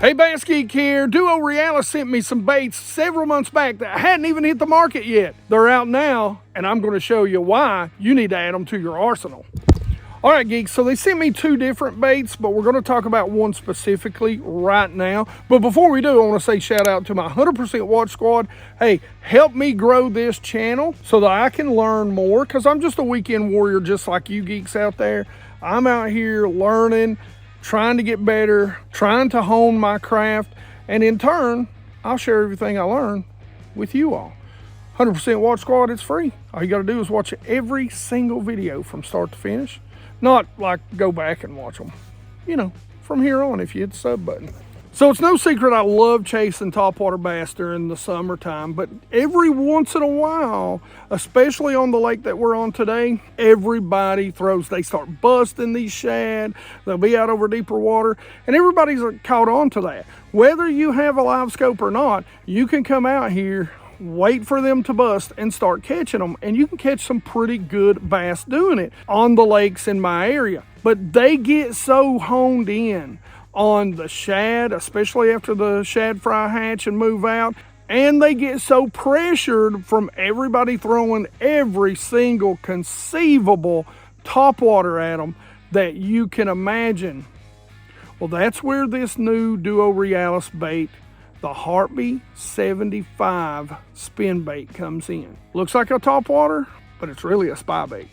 Hey, BassGeek here. DUO Realis sent me some baits several months back that hadn't even hit the market yet. They're out now, and I'm going to show you why you need to add them to your arsenal. All right, geeks, so they sent me two different baits, but we're going to talk about one specifically right now. But before we do, I want to say shout out to my 100% Watch Squad. Hey, help me grow this channel so that I can learn more, because I'm just a weekend warrior just like you geeks out there. I'm out here learning, trying to get better, trying to hone my craft, and in turn, I'll share everything I learn with you all. 100% Watch Squad, it's free. All you got to do is watch every single video from start to finish. Not like go back and watch them, you know, from here on if you hit the sub button. So it's no secret I love chasing topwater bass during the summertime, but every once in a while, especially on the lake that we're on today, everybody they start busting these shad. They'll be out over deeper water, and everybody's caught on to that. Whether you have a live scope or not, you can come out here, wait for them to bust, and start catching them, and you can catch some pretty good bass doing it on the lakes in my area. But they get so honed in on the shad, especially after the shad fry hatch and move out, and they get so pressured from everybody throwing every single conceivable topwater at them that you can imagine. Well, that's where this new DUO Realis bait, the Heartbee75 spin bait, comes in. Looks like a topwater, but it's really a spy bait.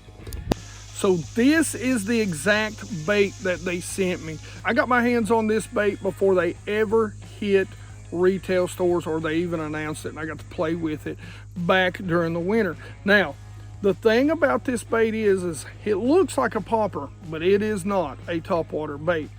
So this is the exact bait that they sent me. I got my hands on this bait before they ever hit retail stores or they even announced it, and I got to play with it back during the winter. Now, the thing about this bait is it looks like a popper, but it is not a topwater bait.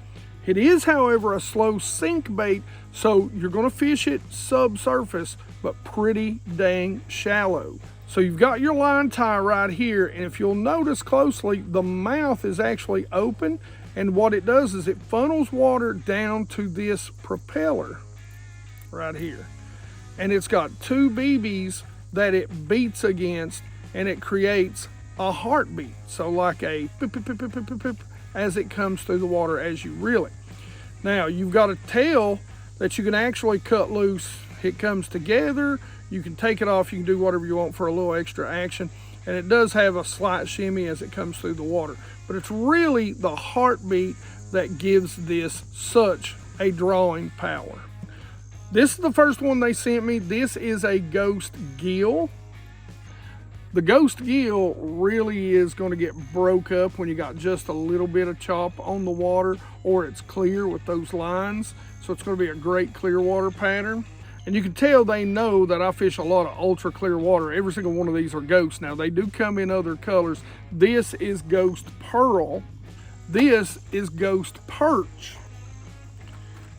It is, however, a slow sink bait, so you're going to fish it subsurface, but pretty dang shallow. So you've got your line tie right here, and if you'll notice closely, the mouth is actually open, and what it does is it funnels water down to this propeller right here. And it's got two BBs that it beats against, and it creates a heartbeat. So like a pip, pip, pip, pip, pip, pip, as it comes through the water as you reel it. Now you've got a tail that you can actually cut loose. It comes together, you can take it off, you can do whatever you want for a little extra action, and it does have a slight shimmy as it comes through the water. But it's really the heartbeat that gives this such a drawing power. This is the first one they sent me. This is a ghost gill. The ghost gill really is going to get broke up when you got just a little bit of chop on the water, or it's clear with those lines. So it's going to be a great clear water pattern. And you can tell they know that I fish a lot of ultra clear water. Every single one of these are ghosts. Now they do come in other colors. This is ghost pearl. This is ghost perch.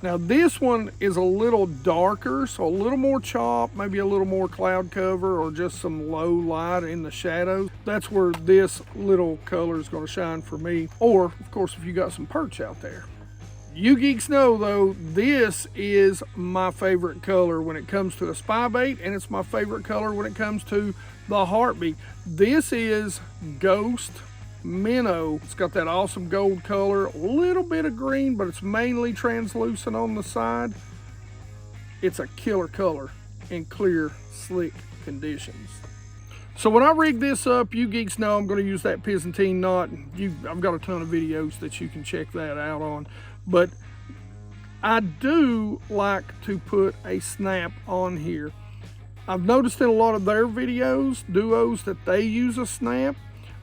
Now this one is a little darker, so a little more chop, maybe a little more cloud cover, or just some low light in the shadows. That's where this little color is going to shine for me. Or of course if you got some perch out there. You geeks know though, this is my favorite color when it comes to a spy bait, and it's my favorite color when it comes to the Heartbee. This is ghost minnow. It's got that awesome gold color, a little bit of green, but it's mainly translucent on the side. It's a killer color in clear, slick conditions. So when I rig this up, you geeks know I'm going to use that Byzantine knot. I've got a ton of videos that you can check that out on. But I do like to put a snap on here. I've noticed in a lot of their videos, duos, that they use a snap.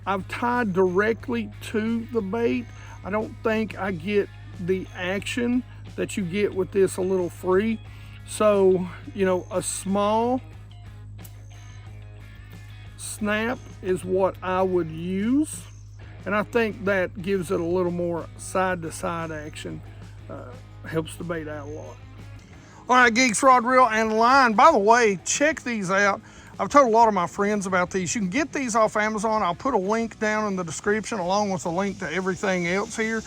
I've tied directly to the bait. I don't think I get the action that you get with this a little free. So, you know, a small snap is what I would use. And I think that gives it a little more side-to-side action. Helps the bait out a lot. All right, geeks, rod, reel, and line. By the way, check these out. I've told a lot of my friends about these. You can get these off Amazon. I'll put a link down in the description along with a link to everything else here.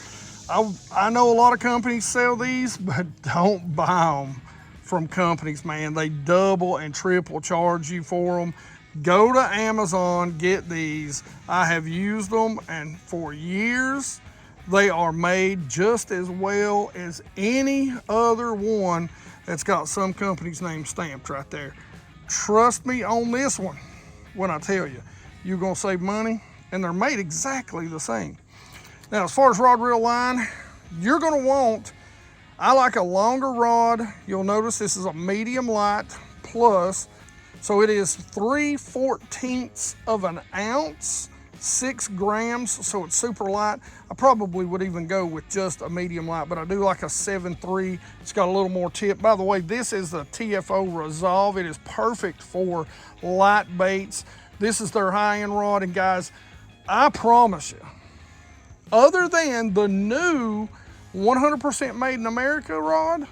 I know a lot of companies sell these, but don't buy them from companies, man. They double and triple charge you for them. Go to Amazon, get these. I have used them and for years, They are made just as well as any other one that's got some company's name stamped right there. Trust me on this one when I tell you, you're gonna save money, and they're made exactly the same. Now, as far as rod reel line, you're gonna want, I like a longer rod. You'll notice this is a medium light plus, so it is 3/14 of an ounce, 6 grams, so it's super light. I probably would even go with just a medium light, but I do like a 7.3. It's got a little more tip. By the way, this is the TFO Resolve. It is perfect for light baits. This is their high-end rod, and guys, I promise you, other than the new 100% made in America rod,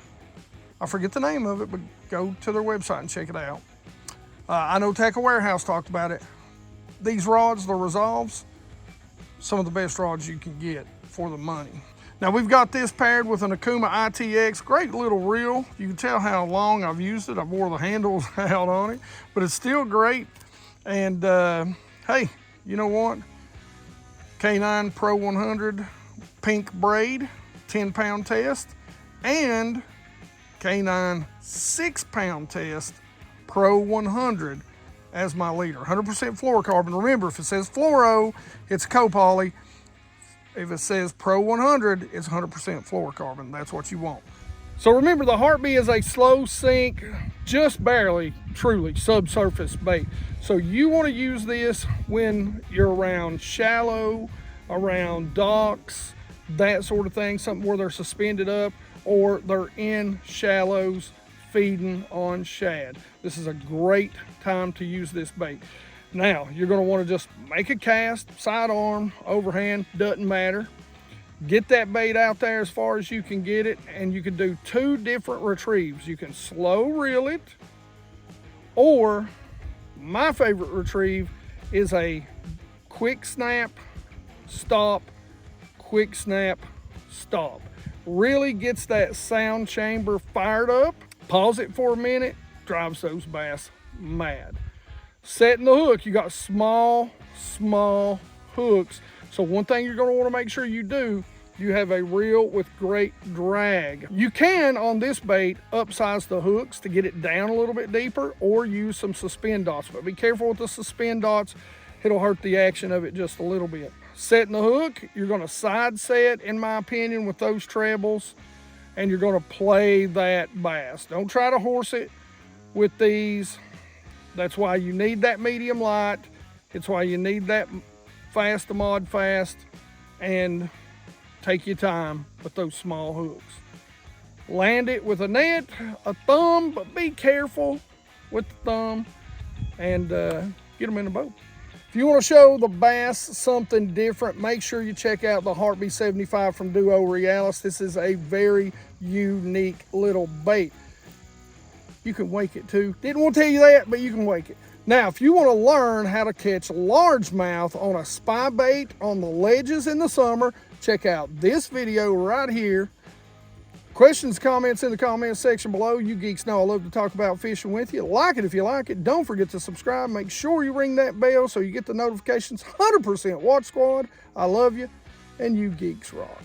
I forget the name of it, but go to their website and check it out. I know Tackle Warehouse talked about it. These rods, the Resolves, some of the best rods you can get for the money. Now we've got this paired with an Akuma ITX, great little reel. You can tell how long I've used it. I wore the handles out on it, but it's still great. And hey, you know what? K9 Pro 100 pink braid, 10-pound test, and K9 6-pound test Pro 100 as my leader. 100% fluorocarbon. Remember, if it says fluoro, it's copoly. If it says Pro 100, it's 100% fluorocarbon. That's what you want. So remember, the Heartbee is a slow sink, just barely, truly subsurface bait. So you want to use this when you're around shallow, around docks, that sort of thing, something where they're suspended up or they're in shallows feeding on shad. This is a great time to use this bait. Now, you're going to want to just make a cast, sidearm, overhand, doesn't matter. Get that bait out there as far as you can get it, and you can do 2 different retrieves. You can slow reel it, or my favorite retrieve is a quick snap, stop, quick snap, stop. Really gets that sound chamber fired up. Pause it for a minute, drives those bass mad. Setting the hook, you got small hooks. So one thing you're gonna wanna make sure you do, you have a reel with great drag. You can, on this bait, upsize the hooks to get it down a little bit deeper, or use some suspend dots, but be careful with the suspend dots. It'll hurt the action of it just a little bit. Setting the hook, you're gonna side set, in my opinion, with those trebles, and you're gonna play that bass. Don't try to horse it with these. That's why you need that medium light. It's why you need that fast to mod fast, and take your time with those small hooks. Land it with a net, a thumb, but be careful with the thumb, and get them in the boat. If you want to show the bass something different, make sure you check out the Heartbee75 from DUO Realis. This is a very unique little bait. You can wake it too. Didn't want to tell you that, but you can wake it. Now, if you want to learn how to catch largemouth on a spy bait on the ledges in the summer, check out this video right here. Questions, comments in the comments section below. You geeks know I love to talk about fishing with you. Like it if you like it. Don't forget to subscribe. Make sure you ring that bell so you get the notifications. 100% Watch Squad. I love you, and you geeks rock.